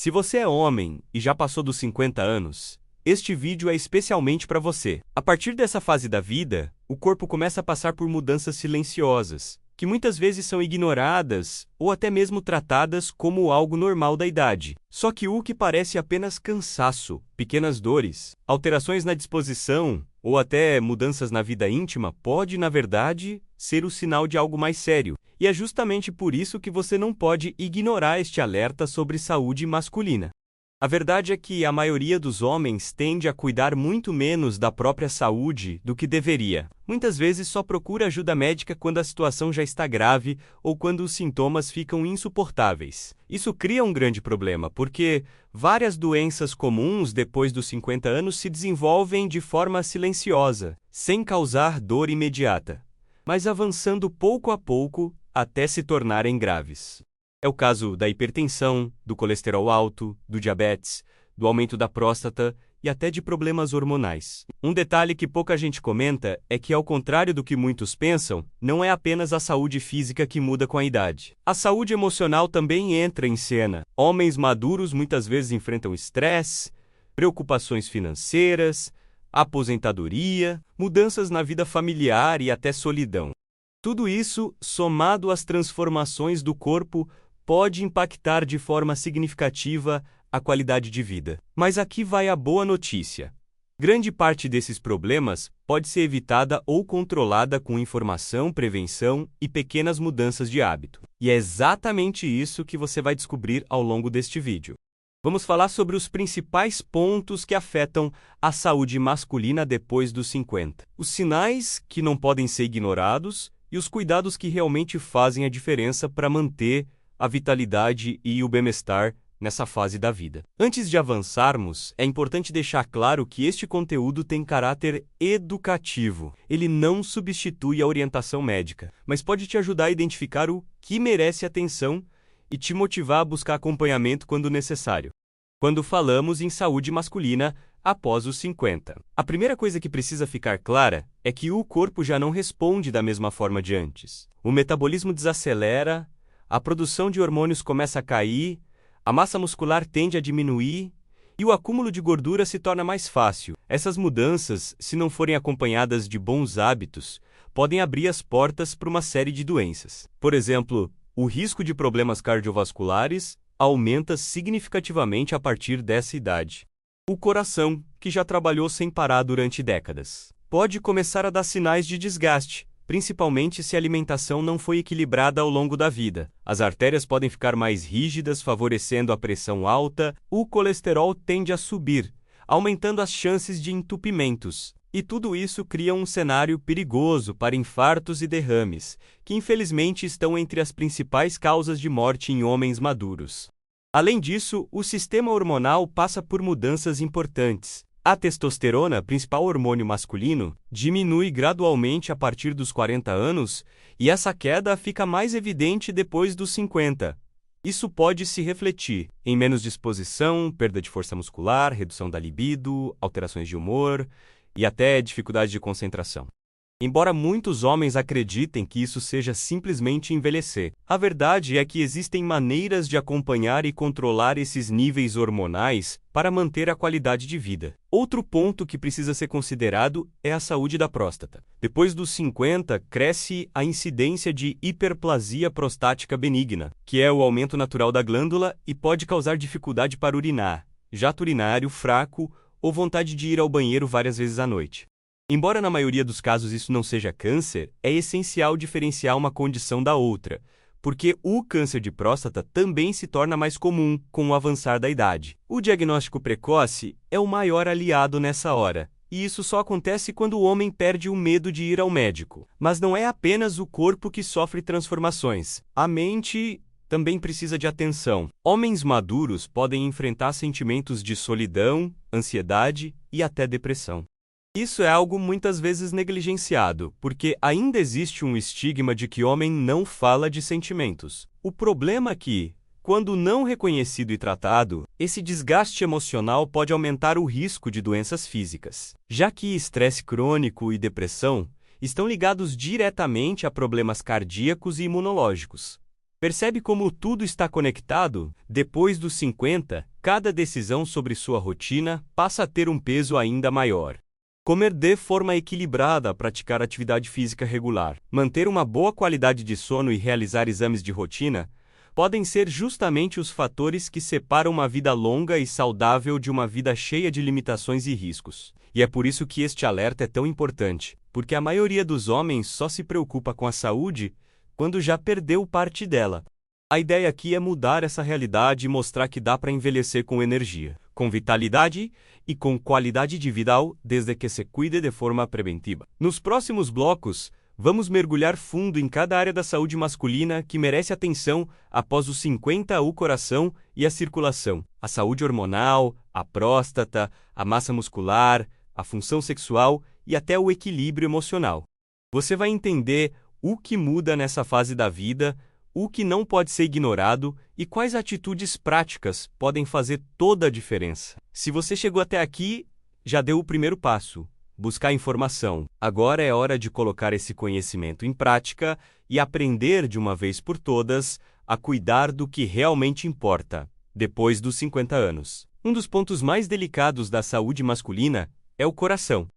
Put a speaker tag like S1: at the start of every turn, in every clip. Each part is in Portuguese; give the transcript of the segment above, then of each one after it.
S1: Se você é homem e já passou dos 50 anos, este vídeo é especialmente para você. A partir dessa fase da vida, o corpo começa a passar por mudanças silenciosas, que muitas vezes são ignoradas ou até mesmo tratadas como algo normal da idade. Só que o que parece apenas cansaço, pequenas dores, alterações na disposição ou até mudanças na vida íntima pode, na verdade, ser o sinal de algo mais sério. E é justamente por isso que você não pode ignorar este alerta sobre saúde masculina. A verdade é que a maioria dos homens tende a cuidar muito menos da própria saúde do que deveria. Muitas vezes só procura ajuda médica quando a situação já está grave ou quando os sintomas ficam insuportáveis. Isso cria um grande problema, porque várias doenças comuns depois dos 50 anos se desenvolvem de forma silenciosa, sem causar dor imediata, mas avançando pouco a pouco até se tornarem graves. É o caso da hipertensão, do colesterol alto, do diabetes, do aumento da próstata e até de problemas hormonais. Um detalhe que pouca gente comenta é que, ao contrário do que muitos pensam, não é apenas a saúde física que muda com a idade. A saúde emocional também entra em cena. Homens maduros muitas vezes enfrentam estresse, preocupações financeiras, aposentadoria, mudanças na vida familiar e até solidão. Tudo isso, somado às transformações do corpo, pode impactar de forma significativa a qualidade de vida. Mas aqui vai a boa notícia. Grande parte desses problemas pode ser evitada ou controlada com informação, prevenção e pequenas mudanças de hábito. E é exatamente isso que você vai descobrir ao longo deste vídeo. Vamos falar sobre os principais pontos que afetam a saúde masculina depois dos 50. Os sinais que não podem ser ignorados e os cuidados que realmente fazem a diferença para manter a vitalidade e o bem-estar nessa fase da vida. Antes de avançarmos, é importante deixar claro que este conteúdo tem caráter educativo. Ele não substitui a orientação médica, mas pode te ajudar a identificar o que merece atenção e te motivar a buscar acompanhamento quando necessário. Quando falamos em saúde masculina após os 50. A primeira coisa que precisa ficar clara é que o corpo já não responde da mesma forma de antes. O metabolismo desacelera, a produção de hormônios começa a cair, a massa muscular tende a diminuir e o acúmulo de gordura se torna mais fácil. Essas mudanças, se não forem acompanhadas de bons hábitos, podem abrir as portas para uma série de doenças. Por exemplo, o risco de problemas cardiovasculares aumenta significativamente a partir dessa idade. O coração, que já trabalhou sem parar durante décadas, pode começar a dar sinais de desgaste, principalmente se a alimentação não foi equilibrada ao longo da vida. As artérias podem ficar mais rígidas, favorecendo a pressão alta, o colesterol tende a subir, aumentando as chances de entupimentos. E tudo isso cria um cenário perigoso para infartos e derrames, que infelizmente estão entre as principais causas de morte em homens maduros. Além disso, o sistema hormonal passa por mudanças importantes. A testosterona, principal hormônio masculino, diminui gradualmente a partir dos 40 anos e essa queda fica mais evidente depois dos 50. Isso pode se refletir em menos disposição, perda de força muscular, redução da libido, alterações de humor e até dificuldade de concentração. Embora muitos homens acreditem que isso seja simplesmente envelhecer, a verdade é que existem maneiras de acompanhar e controlar esses níveis hormonais para manter a qualidade de vida. Outro ponto que precisa ser considerado é a saúde da próstata. Depois dos 50, cresce a incidência de hiperplasia prostática benigna, que é o aumento natural da glândula e pode causar dificuldade para urinar, jato urinário fraco ou vontade de ir ao banheiro várias vezes à noite. Embora na maioria dos casos isso não seja câncer, é essencial diferenciar uma condição da outra, porque o câncer de próstata também se torna mais comum com o avançar da idade. O diagnóstico precoce é o maior aliado nessa hora, e isso só acontece quando o homem perde o medo de ir ao médico. Mas não é apenas o corpo que sofre transformações. A mente também precisa de atenção. Homens maduros podem enfrentar sentimentos de solidão, ansiedade e até depressão. Isso é algo muitas vezes negligenciado, porque ainda existe um estigma de que homem não fala de sentimentos. O problema é que, quando não reconhecido e tratado, esse desgaste emocional pode aumentar o risco de doenças físicas, já que estresse crônico e depressão estão ligados diretamente a problemas cardíacos e imunológicos. Percebe como tudo está conectado? Depois dos 50, cada decisão sobre sua rotina passa a ter um peso ainda maior. Comer de forma equilibrada, praticar atividade física regular, manter uma boa qualidade de sono e realizar exames de rotina podem ser justamente os fatores que separam uma vida longa e saudável de uma vida cheia de limitações e riscos. E é por isso que este alerta é tão importante, porque a maioria dos homens só se preocupa com a saúde quando já perdeu parte dela. A ideia aqui é mudar essa realidade e mostrar que dá para envelhecer com energia, com vitalidade e com qualidade de vida, desde que se cuide de forma preventiva. Nos próximos blocos, vamos mergulhar fundo em cada área da saúde masculina que merece atenção após os 50, o coração e a circulação, a saúde hormonal, a próstata, a massa muscular, a função sexual e até o equilíbrio emocional. Você vai entender o que muda nessa fase da vida, o que não pode ser ignorado e quais atitudes práticas podem fazer toda a diferença. Se você chegou até aqui, já deu o primeiro passo: buscar informação. Agora é hora de colocar esse conhecimento em prática e aprender de uma vez por todas a cuidar do que realmente importa, depois dos 50 anos. Um dos pontos mais delicados da saúde masculina é o coração.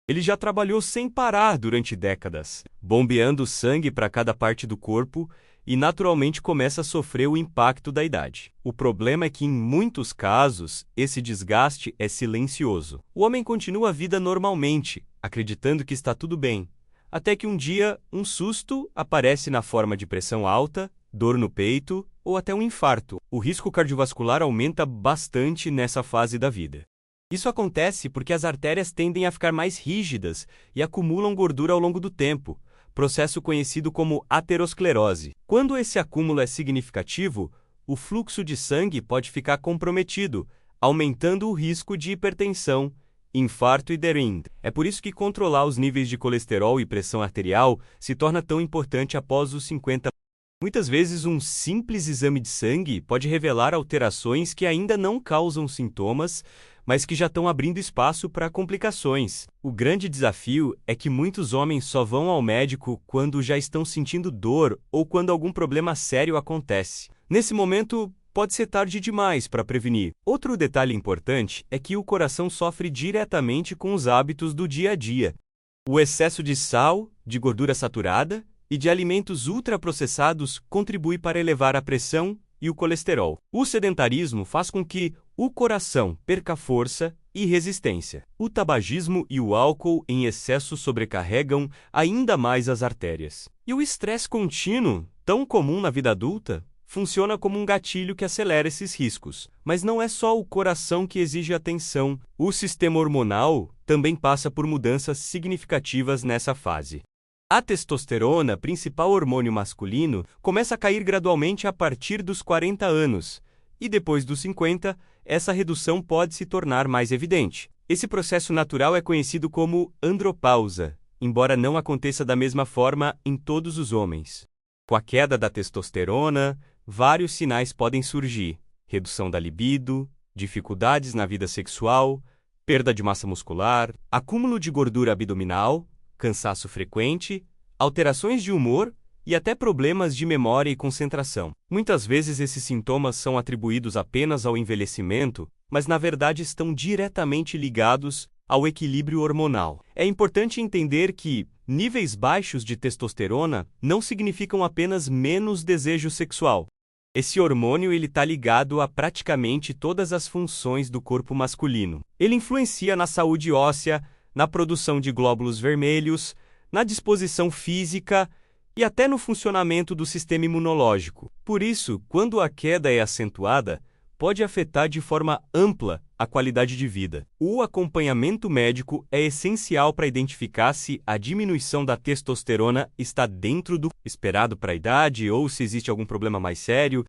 S1: Ele já trabalhou sem parar durante décadas, bombeando sangue para cada parte do corpo e naturalmente começa a sofrer o impacto da idade. O problema é que, em muitos casos, esse desgaste é silencioso. O homem continua a vida normalmente, acreditando que está tudo bem, até que um dia um susto aparece na forma de pressão alta, dor no peito ou até um infarto. O risco cardiovascular aumenta bastante nessa fase da vida. Isso acontece porque as artérias tendem a ficar mais rígidas e acumulam gordura ao longo do tempo, processo conhecido como aterosclerose. Quando esse acúmulo é significativo, o fluxo de sangue pode ficar comprometido, aumentando o risco de hipertensão, infarto e derrame. É por isso que controlar os níveis de colesterol e pressão arterial se torna tão importante após os 50. Muitas vezes, um simples exame de sangue pode revelar alterações que ainda não causam sintomas, mas que já estão abrindo espaço para complicações. O grande desafio é que muitos homens só vão ao médico quando já estão sentindo dor ou quando algum problema sério acontece. Nesse momento, pode ser tarde demais para prevenir. Outro detalhe importante é que o coração sofre diretamente com os hábitos do dia a dia. O excesso de sal, de gordura saturada e de alimentos ultraprocessados contribui para elevar a pressão e o colesterol. O sedentarismo faz com que o coração perca força e resistência. O tabagismo e o álcool em excesso sobrecarregam ainda mais as artérias. E o estresse contínuo, tão comum na vida adulta, funciona como um gatilho que acelera esses riscos. Mas não é só o coração que exige atenção. O sistema hormonal também passa por mudanças significativas nessa fase. A testosterona, principal hormônio masculino, começa a cair gradualmente a partir dos 40 anos, e depois dos 50, essa redução pode se tornar mais evidente. Esse processo natural é conhecido como andropausa, embora não aconteça da mesma forma em todos os homens. Com a queda da testosterona, vários sinais podem surgir: redução da libido, dificuldades na vida sexual, perda de massa muscular, acúmulo de gordura abdominal, cansaço frequente, alterações de humor e até problemas de memória e concentração. Muitas vezes esses sintomas são atribuídos apenas ao envelhecimento, mas na verdade estão diretamente ligados ao equilíbrio hormonal. É importante entender que níveis baixos de testosterona não significam apenas menos desejo sexual. Esse hormônio está ligado a praticamente todas as funções do corpo masculino. Ele influencia na saúde óssea, na produção de glóbulos vermelhos, na disposição física e até no funcionamento do sistema imunológico. Por isso, quando a queda é acentuada, pode afetar de forma ampla a qualidade de vida. O acompanhamento médico é essencial para identificar se a diminuição da testosterona está dentro do esperado para a idade ou se existe algum problema mais sério.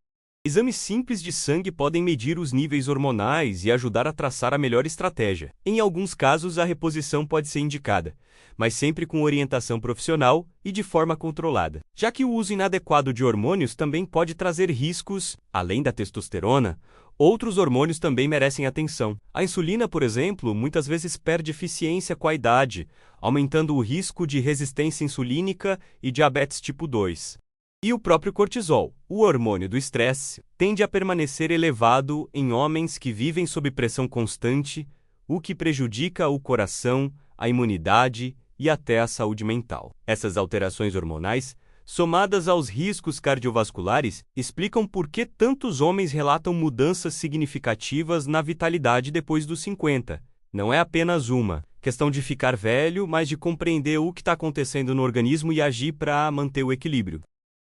S1: Exames simples de sangue podem medir os níveis hormonais e ajudar a traçar a melhor estratégia. Em alguns casos, a reposição pode ser indicada, mas sempre com orientação profissional e de forma controlada. Já que o uso inadequado de hormônios também pode trazer riscos, além da testosterona, outros hormônios também merecem atenção. A insulina, por exemplo, muitas vezes perde eficiência com a idade, aumentando o risco de resistência insulínica e diabetes tipo 2. E o próprio cortisol, o hormônio do estresse, tende a permanecer elevado em homens que vivem sob pressão constante, o que prejudica o coração, a imunidade e até a saúde mental. Essas alterações hormonais, somadas aos riscos cardiovasculares, explicam por que tantos homens relatam mudanças significativas na vitalidade depois dos 50. Não é apenas uma questão de ficar velho, mas de compreender o que está acontecendo no organismo e agir para manter o equilíbrio.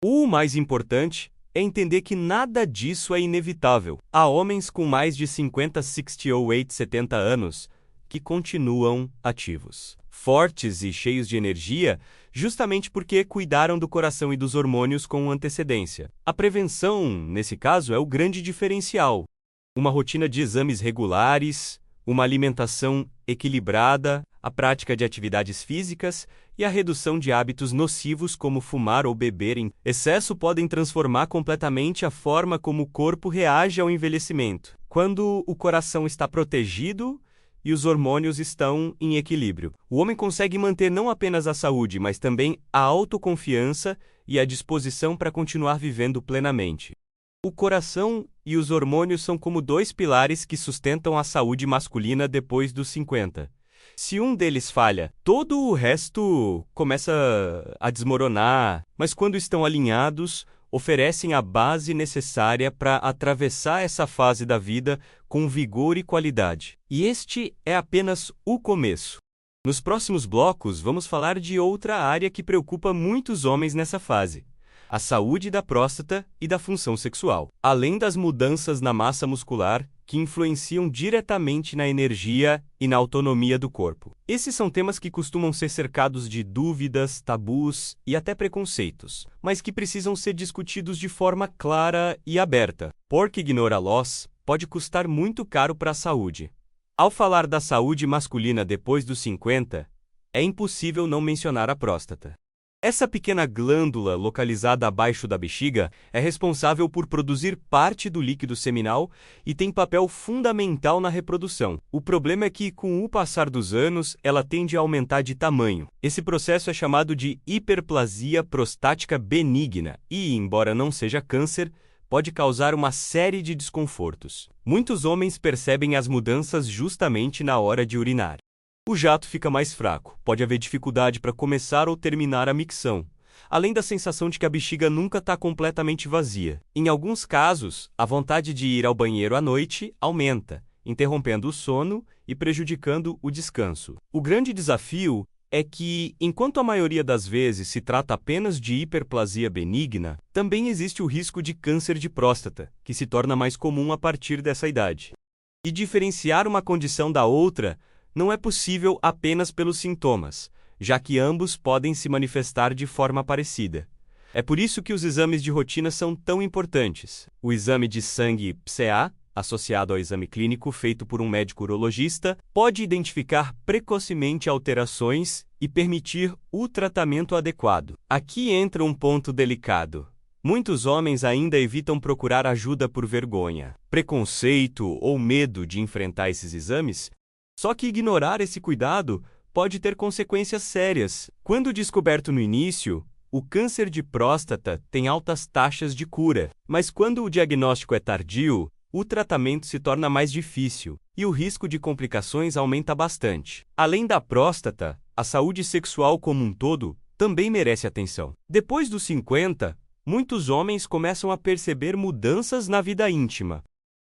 S1: O mais importante é entender que nada disso é inevitável. Há homens com mais de 50, 60 ou 70 anos que continuam ativos, fortes e cheios de energia, justamente porque cuidaram do coração e dos hormônios com antecedência. A prevenção, nesse caso, é o grande diferencial. Uma rotina de exames regulares, uma alimentação equilibrada, a prática de atividades físicas e a redução de hábitos nocivos como fumar ou beber em excesso podem transformar completamente a forma como o corpo reage ao envelhecimento. Quando o coração está protegido e os hormônios estão em equilíbrio, o homem consegue manter não apenas a saúde, mas também a autoconfiança e a disposição para continuar vivendo plenamente. O coração e os hormônios são como dois pilares que sustentam a saúde masculina depois dos 50. Se um deles falha, todo o resto começa a desmoronar, mas quando estão alinhados, oferecem a base necessária para atravessar essa fase da vida com vigor e qualidade. E este é apenas o começo. Nos próximos blocos, vamos falar de outra área que preocupa muitos homens nessa fase: a saúde da próstata e da função sexual, além das mudanças na massa muscular que influenciam diretamente na energia e na autonomia do corpo. Esses são temas que costumam ser cercados de dúvidas, tabus e até preconceitos, mas que precisam ser discutidos de forma clara e aberta, porque ignorá-los pode custar muito caro para a saúde. Ao falar da saúde masculina depois dos 50, é impossível não mencionar a próstata. Essa pequena glândula localizada abaixo da bexiga é responsável por produzir parte do líquido seminal e tem papel fundamental na reprodução. O problema é que, com o passar dos anos, ela tende a aumentar de tamanho. Esse processo é chamado de hiperplasia prostática benigna e, embora não seja câncer, pode causar uma série de desconfortos. Muitos homens percebem as mudanças justamente na hora de urinar. O jato fica mais fraco, pode haver dificuldade para começar ou terminar a micção, além da sensação de que a bexiga nunca está completamente vazia. Em alguns casos, a vontade de ir ao banheiro à noite aumenta, interrompendo o sono e prejudicando o descanso. O grande desafio é que, enquanto a maioria das vezes se trata apenas de hiperplasia benigna, também existe o risco de câncer de próstata, que se torna mais comum a partir dessa idade. E diferenciar uma condição da outra não é possível apenas pelos sintomas, já que ambos podem se manifestar de forma parecida. É por isso que os exames de rotina são tão importantes. O exame de sangue PSA, associado ao exame clínico feito por um médico urologista, pode identificar precocemente alterações e permitir o tratamento adequado. Aqui entra um ponto delicado. Muitos homens ainda evitam procurar ajuda por vergonha, preconceito ou medo de enfrentar esses exames. Só que ignorar esse cuidado pode ter consequências sérias. Quando descoberto no início, o câncer de próstata tem altas taxas de cura, mas quando o diagnóstico é tardio, o tratamento se torna mais difícil e o risco de complicações aumenta bastante. Além da próstata, a saúde sexual como um todo também merece atenção. Depois dos 50, muitos homens começam a perceber mudanças na vida íntima.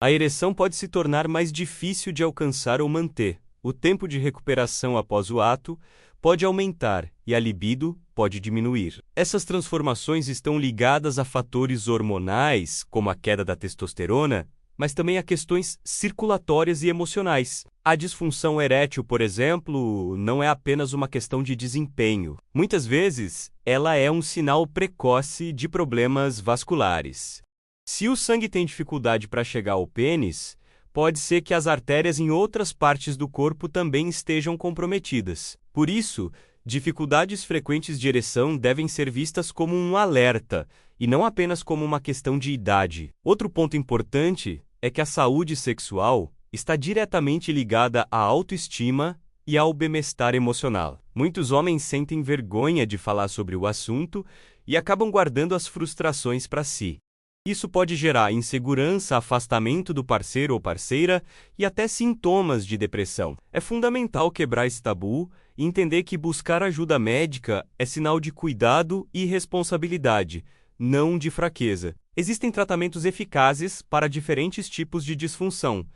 S1: A ereção pode se tornar mais difícil de alcançar ou manter. O tempo de recuperação após o ato pode aumentar e a libido pode diminuir. Essas transformações estão ligadas a fatores hormonais, como a queda da testosterona, mas também a questões circulatórias e emocionais. A disfunção erétil, por exemplo, não é apenas uma questão de desempenho. Muitas vezes, ela é um sinal precoce de problemas vasculares. Se o sangue tem dificuldade para chegar ao pênis, pode ser que as artérias em outras partes do corpo também estejam comprometidas. Por isso, dificuldades frequentes de ereção devem ser vistas como um alerta, e não apenas como uma questão de idade. Outro ponto importante é que a saúde sexual está diretamente ligada à autoestima e ao bem-estar emocional. Muitos homens sentem vergonha de falar sobre o assunto e acabam guardando as frustrações para si. Isso pode gerar insegurança, afastamento do parceiro ou parceira e até sintomas de depressão. É fundamental quebrar esse tabu e entender que buscar ajuda médica é sinal de cuidado e responsabilidade, não de fraqueza. Existem tratamentos eficazes para diferentes tipos de disfunção,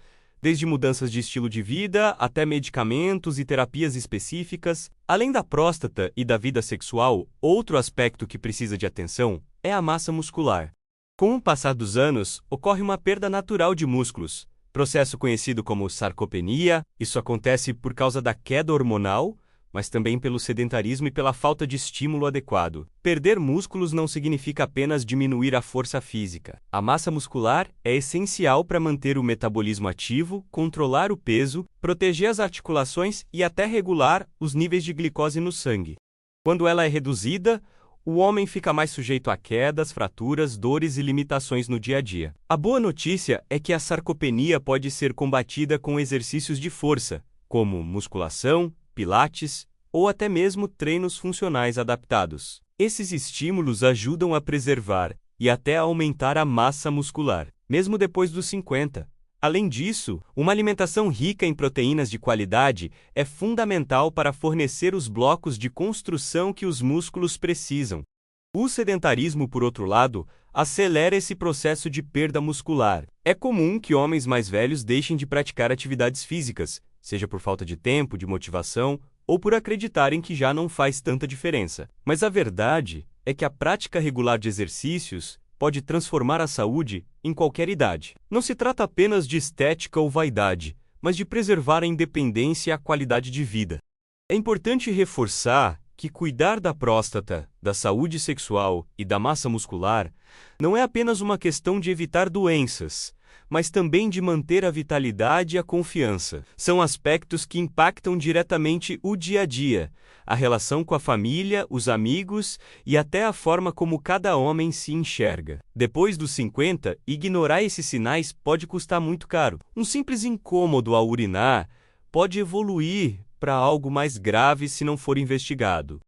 S1: desde mudanças de estilo de vida até medicamentos e terapias específicas. Além da próstata e da vida sexual, outro aspecto que precisa de atenção é a massa muscular. Com o passar dos anos, ocorre uma perda natural de músculos, processo conhecido como sarcopenia. Isso acontece por causa da queda hormonal, mas também pelo sedentarismo e pela falta de estímulo adequado. Perder músculos não significa apenas diminuir a força física. A massa muscular é essencial para manter o metabolismo ativo, controlar o peso, proteger as articulações e até regular os níveis de glicose no sangue. Quando ela é reduzida, o homem fica mais sujeito a quedas, fraturas, dores e limitações no dia a dia. A boa notícia é que a sarcopenia pode ser combatida com exercícios de força, como musculação, pilates ou até mesmo treinos funcionais adaptados. Esses estímulos ajudam a preservar e até a aumentar a massa muscular, mesmo depois dos 50. Além disso, uma alimentação rica em proteínas de qualidade é fundamental para fornecer os blocos de construção que os músculos precisam. O sedentarismo, por outro lado, acelera esse processo de perda muscular. É comum que homens mais velhos deixem de praticar atividades físicas, seja por falta de tempo, de motivação, ou por acreditarem que já não faz tanta diferença. Mas a verdade é que a prática regular de exercícios pode transformar a saúde em qualquer idade. Não se trata apenas de estética ou vaidade, mas de preservar a independência e a qualidade de vida. É importante reforçar que cuidar da próstata, da saúde sexual e da massa muscular não é apenas uma questão de evitar doenças, mas também de manter a vitalidade e a confiança. São aspectos que impactam diretamente o dia a dia, a relação com a família, os amigos e até a forma como cada homem se enxerga. Depois dos 50, ignorar esses sinais pode custar muito caro. Um simples incômodo ao urinar pode evoluir para algo mais grave se não for investigado.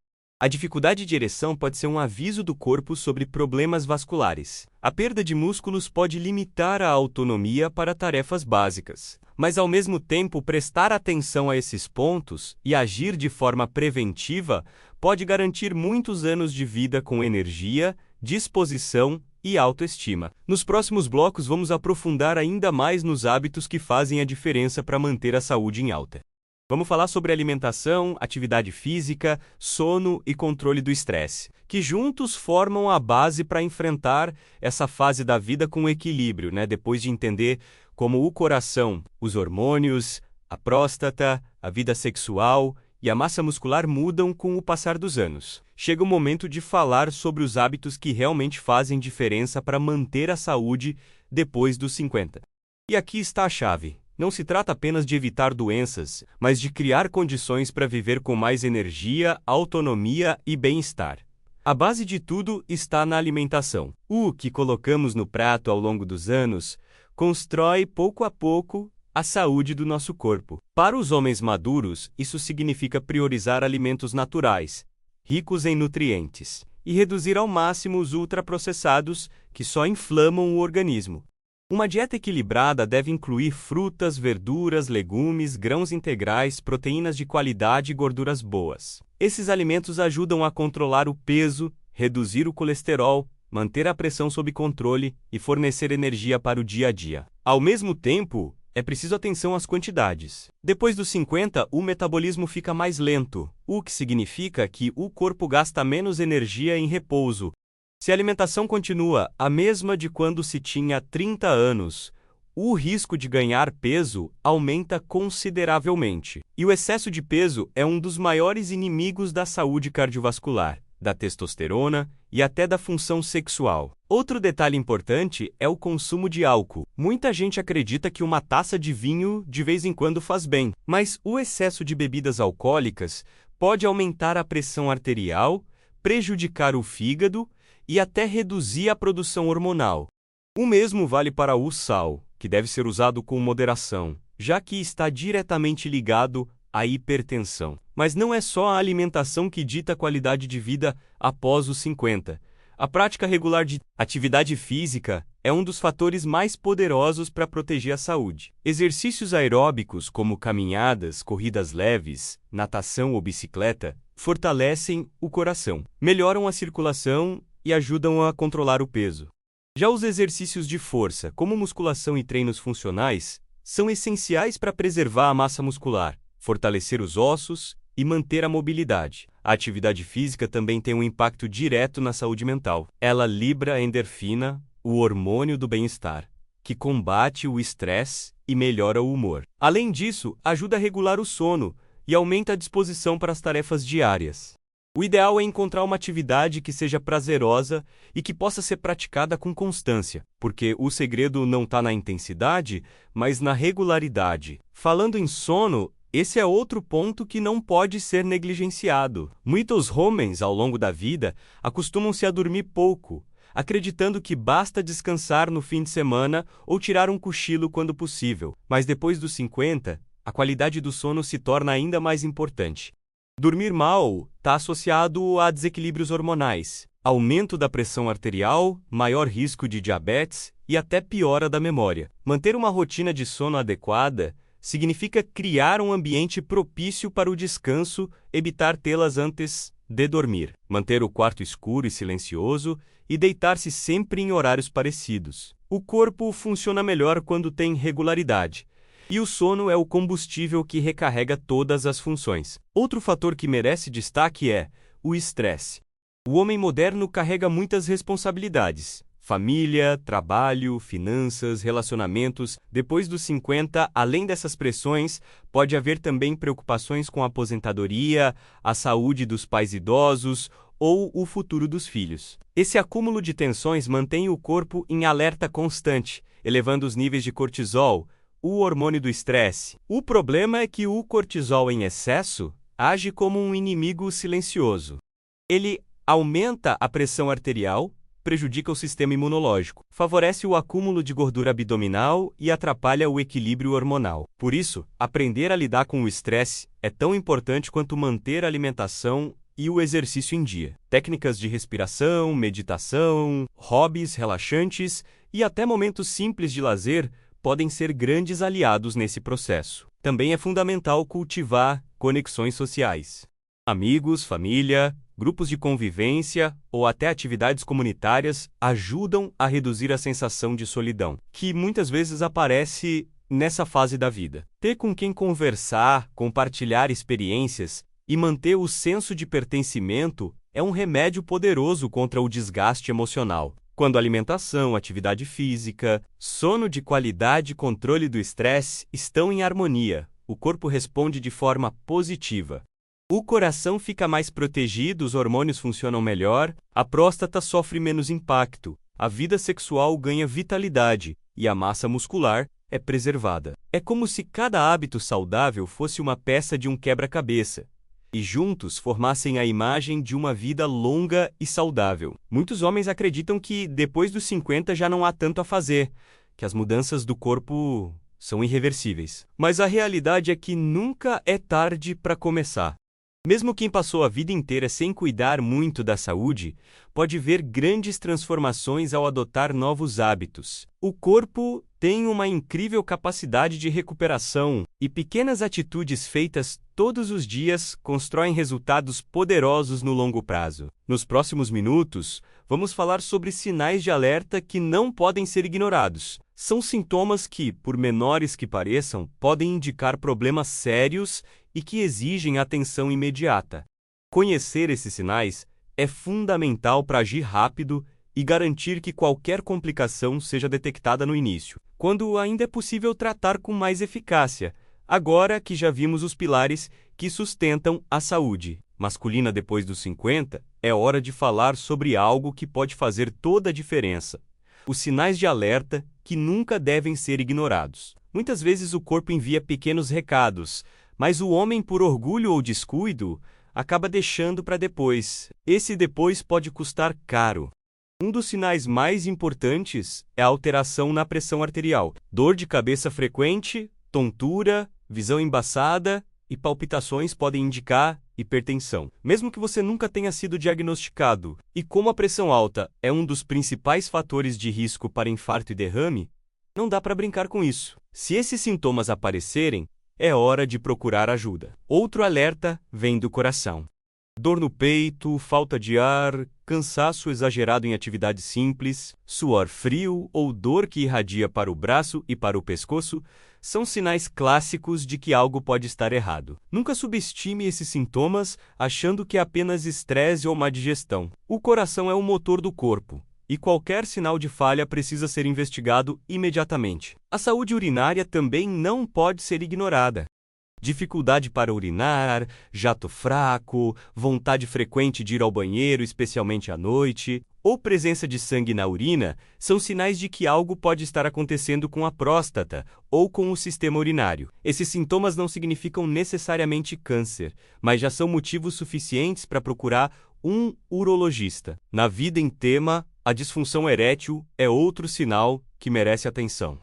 S1: A dificuldade de ereção pode ser um aviso do corpo sobre problemas vasculares. A perda de músculos pode limitar a autonomia para tarefas básicas. Mas, ao mesmo tempo, prestar atenção a esses pontos e agir de forma preventiva pode garantir muitos anos de vida com energia, disposição e autoestima. Nos próximos blocos, vamos aprofundar ainda mais nos hábitos que fazem a diferença para manter a saúde em alta. Vamos falar sobre alimentação, atividade física, sono e controle do estresse, que juntos formam a base para enfrentar essa fase da vida com equilíbrio, depois de entender como o coração, os hormônios, a próstata, a vida sexual e a massa muscular mudam com o passar dos anos. Chega o momento de falar sobre os hábitos que realmente fazem diferença para manter a saúde depois dos 50. E aqui está a chave. Não se trata apenas de evitar doenças, mas de criar condições para viver com mais energia, autonomia e bem-estar. A base de tudo está na alimentação. O que colocamos no prato ao longo dos anos constrói pouco a pouco a saúde do nosso corpo. Para os homens maduros, isso significa priorizar alimentos naturais, ricos em nutrientes, e reduzir ao máximo os ultraprocessados que só inflamam o organismo. Uma dieta equilibrada deve incluir frutas, verduras, legumes, grãos integrais, proteínas de qualidade e gorduras boas. Esses alimentos ajudam a controlar o peso, reduzir o colesterol, manter a pressão sob controle e fornecer energia para o dia a dia. Ao mesmo tempo, é preciso atenção às quantidades. Depois dos 50, o metabolismo fica mais lento, o que significa que o corpo gasta menos energia em repouso. Se a alimentação continua a mesma de quando se tinha 30 anos, o risco de ganhar peso aumenta consideravelmente. E o excesso de peso é um dos maiores inimigos da saúde cardiovascular, da testosterona e até da função sexual. Outro detalhe importante é o consumo de álcool. Muita gente acredita que uma taça de vinho de vez em quando faz bem, mas o excesso de bebidas alcoólicas pode aumentar a pressão arterial, prejudicar o fígado e até reduzir a produção hormonal. O mesmo vale para o sal, que deve ser usado com moderação, já que está diretamente ligado à hipertensão. Mas não é só a alimentação que dita a qualidade de vida após os 50. A prática regular de atividade física é um dos fatores mais poderosos para proteger a saúde. Exercícios aeróbicos, como caminhadas, corridas leves, natação ou bicicleta, fortalecem o coração, melhoram a circulação e ajudam a controlar o peso. Já os exercícios de força, como musculação e treinos funcionais, são essenciais para preservar a massa muscular, fortalecer os ossos e manter a mobilidade. A atividade física também tem um impacto direto na saúde mental. Ela libera a endorfina, o hormônio do bem-estar, que combate o estresse e melhora o humor. Além disso, ajuda a regular o sono e aumenta a disposição para as tarefas diárias. O ideal é encontrar uma atividade que seja prazerosa e que possa ser praticada com constância, porque o segredo não está na intensidade, mas na regularidade. Falando em sono, esse é outro ponto que não pode ser negligenciado. Muitos homens, ao longo da vida, acostumam-se a dormir pouco, acreditando que basta descansar no fim de semana ou tirar um cochilo quando possível. Mas depois dos 50, a qualidade do sono se torna ainda mais importante. Dormir mal está associado a desequilíbrios hormonais, aumento da pressão arterial, maior risco de diabetes e até piora da memória. Manter uma rotina de sono adequada significa criar um ambiente propício para o descanso, evitar tê-las antes de dormir, manter o quarto escuro e silencioso e deitar-se sempre em horários parecidos. O corpo funciona melhor quando tem regularidade, e o sono é o combustível que recarrega todas as funções. Outro fator que merece destaque é o estresse. O homem moderno carrega muitas responsabilidades: família, trabalho, finanças, relacionamentos. Depois dos 50, além dessas pressões, pode haver também preocupações com a aposentadoria, a saúde dos pais idosos ou o futuro dos filhos. Esse acúmulo de tensões mantém o corpo em alerta constante, elevando os níveis de cortisol, o hormônio do estresse. O problema é que o cortisol em excesso age como um inimigo silencioso. Ele aumenta a pressão arterial, prejudica o sistema imunológico, favorece o acúmulo de gordura abdominal e atrapalha o equilíbrio hormonal. Por isso, aprender a lidar com o estresse é tão importante quanto manter a alimentação e o exercício em dia. Técnicas de respiração, meditação, hobbies relaxantes e até momentos simples de lazer podem ser grandes aliados nesse processo. Também é fundamental cultivar conexões sociais. Amigos, família, grupos de convivência ou até atividades comunitárias ajudam a reduzir a sensação de solidão, que muitas vezes aparece nessa fase da vida. Ter com quem conversar, compartilhar experiências e manter o senso de pertencimento é um remédio poderoso contra o desgaste emocional. Quando alimentação, atividade física, sono de qualidade e controle do estresse estão em harmonia, o corpo responde de forma positiva. O coração fica mais protegido, os hormônios funcionam melhor, a próstata sofre menos impacto, a vida sexual ganha vitalidade e a massa muscular é preservada. É como se cada hábito saudável fosse uma peça de um quebra-cabeça e juntos formassem a imagem de uma vida longa e saudável. Muitos homens acreditam que depois dos 50 já não há tanto a fazer, que as mudanças do corpo são irreversíveis. Mas a realidade é que nunca é tarde para começar. Mesmo quem passou a vida inteira sem cuidar muito da saúde, pode ver grandes transformações ao adotar novos hábitos. O corpo tem uma incrível capacidade de recuperação e pequenas atitudes feitas todos os dias constroem resultados poderosos no longo prazo. Nos próximos minutos, vamos falar sobre sinais de alerta que não podem ser ignorados. São sintomas que, por menores que pareçam, podem indicar problemas sérios e que exigem atenção imediata. Conhecer esses sinais é fundamental para agir rápido e garantir que qualquer complicação seja detectada no início, quando ainda é possível tratar com mais eficácia, agora que já vimos os pilares que sustentam a saúde masculina depois dos 50, é hora de falar sobre algo que pode fazer toda a diferença: os sinais de alerta que nunca devem ser ignorados. Muitas vezes o corpo envia pequenos recados, mas o homem, por orgulho ou descuido, acaba deixando para depois. Esse depois pode custar caro. Um dos sinais mais importantes é a alteração na pressão arterial. Dor de cabeça frequente, tontura, visão embaçada e palpitações podem indicar hipertensão, mesmo que você nunca tenha sido diagnosticado. E como a pressão alta é um dos principais fatores de risco para infarto e derrame, não dá para brincar com isso. Se esses sintomas aparecerem, é hora de procurar ajuda. Outro alerta vem do coração. Dor no peito, falta de ar, cansaço exagerado em atividades simples, suor frio ou dor que irradia para o braço e para o pescoço são sinais clássicos de que algo pode estar errado. Nunca subestime esses sintomas achando que é apenas estresse ou má digestão. O coração é o motor do corpo, e qualquer sinal de falha precisa ser investigado imediatamente. A saúde urinária também não pode ser ignorada. Dificuldade para urinar, jato fraco, vontade frequente de ir ao banheiro, especialmente à noite, ou presença de sangue na urina são sinais de que algo pode estar acontecendo com a próstata ou com o sistema urinário. Esses sintomas não significam necessariamente câncer, mas já são motivos suficientes para procurar um urologista. Na vida em tema, a disfunção erétil é outro sinal que merece atenção.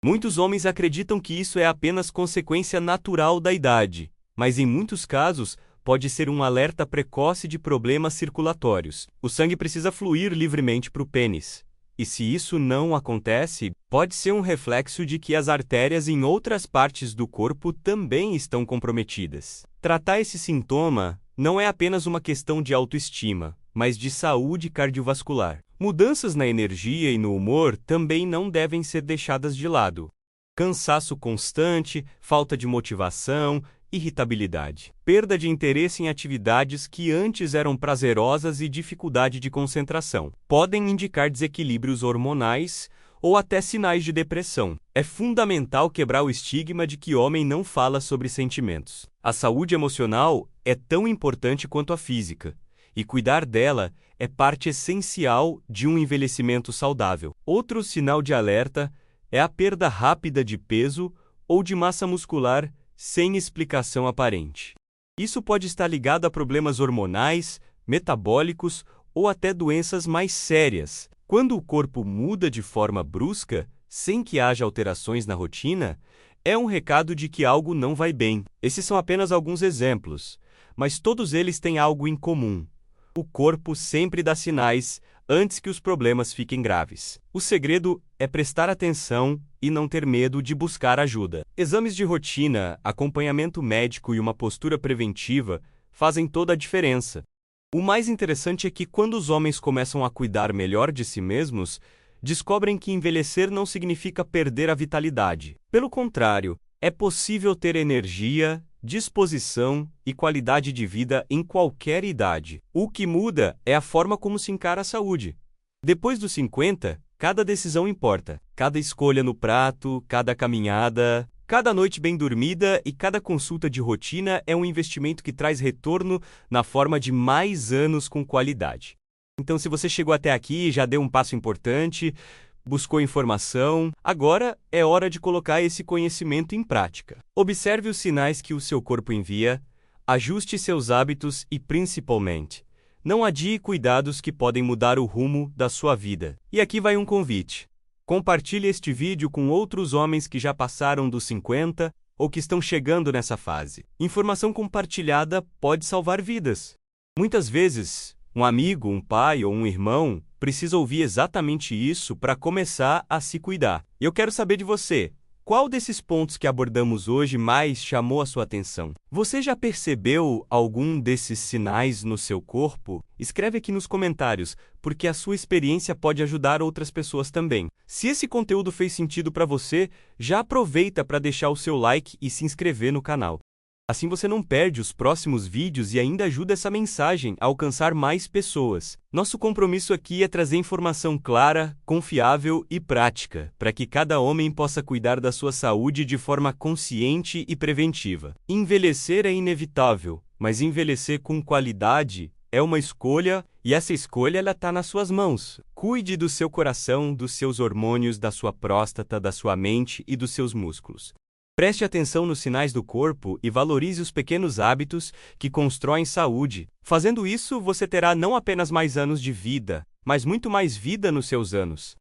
S1: Muitos homens acreditam que isso é apenas consequência natural da idade, mas em muitos casos pode ser um alerta precoce de problemas circulatórios. O sangue precisa fluir livremente para o pênis, e se isso não acontece, pode ser um reflexo de que as artérias em outras partes do corpo também estão comprometidas. Tratar esse sintoma não é apenas uma questão de autoestima, mas de saúde cardiovascular. Mudanças na energia e no humor também não devem ser deixadas de lado. Cansaço constante, falta de motivação, irritabilidade, perda de interesse em atividades que antes eram prazerosas e dificuldade de concentração podem indicar desequilíbrios hormonais ou até sinais de depressão. É fundamental quebrar o estigma de que homem não fala sobre sentimentos. A saúde emocional é tão importante quanto a física, e cuidar dela é parte essencial de um envelhecimento saudável. Outro sinal de alerta é a perda rápida de peso ou de massa muscular sem explicação aparente. Isso pode estar ligado a problemas hormonais, metabólicos ou até doenças mais sérias. Quando o corpo muda de forma brusca, sem que haja alterações na rotina, é um recado de que algo não vai bem. Esses são apenas alguns exemplos, mas todos eles têm algo em comum. O corpo sempre dá sinais antes que os problemas fiquem graves. O segredo é prestar atenção e não ter medo de buscar ajuda. Exames de rotina, acompanhamento médico e uma postura preventiva fazem toda a diferença. O mais interessante é que quando os homens começam a cuidar melhor de si mesmos, descobrem que envelhecer não significa perder a vitalidade. Pelo contrário, é possível ter energia, disposição e qualidade de vida em qualquer idade. O que muda é a forma como se encara a saúde. Depois dos 50, cada decisão importa. Cada escolha no prato, cada caminhada, cada noite bem dormida e cada consulta de rotina é um investimento que traz retorno na forma de mais anos com qualidade. Então, se você chegou até aqui e já deu um passo importante, buscou informação, agora é hora de colocar esse conhecimento em prática. Observe os sinais que o seu corpo envia, ajuste seus hábitos e, principalmente, não adie cuidados que podem mudar o rumo da sua vida. E aqui vai um convite. Compartilhe este vídeo com outros homens que já passaram dos 50 ou que estão chegando nessa fase. Informação compartilhada pode salvar vidas. Muitas vezes, um amigo, um pai ou um irmão precisa ouvir exatamente isso para começar a se cuidar. E eu quero saber de você, qual desses pontos que abordamos hoje mais chamou a sua atenção? Você já percebeu algum desses sinais no seu corpo? Escreve aqui nos comentários, porque a sua experiência pode ajudar outras pessoas também. Se esse conteúdo fez sentido para você, já aproveita para deixar o seu like e se inscrever no canal. Assim você não perde os próximos vídeos e ainda ajuda essa mensagem a alcançar mais pessoas. Nosso compromisso aqui é trazer informação clara, confiável e prática, para que cada homem possa cuidar da sua saúde de forma consciente e preventiva. Envelhecer é inevitável, mas envelhecer com qualidade é uma escolha e essa escolha está nas suas mãos. Cuide do seu coração, dos seus hormônios, da sua próstata, da sua mente e dos seus músculos. Preste atenção nos sinais do corpo e valorize os pequenos hábitos que constroem saúde. Fazendo isso, você terá não apenas mais anos de vida, mas muito mais vida nos seus anos.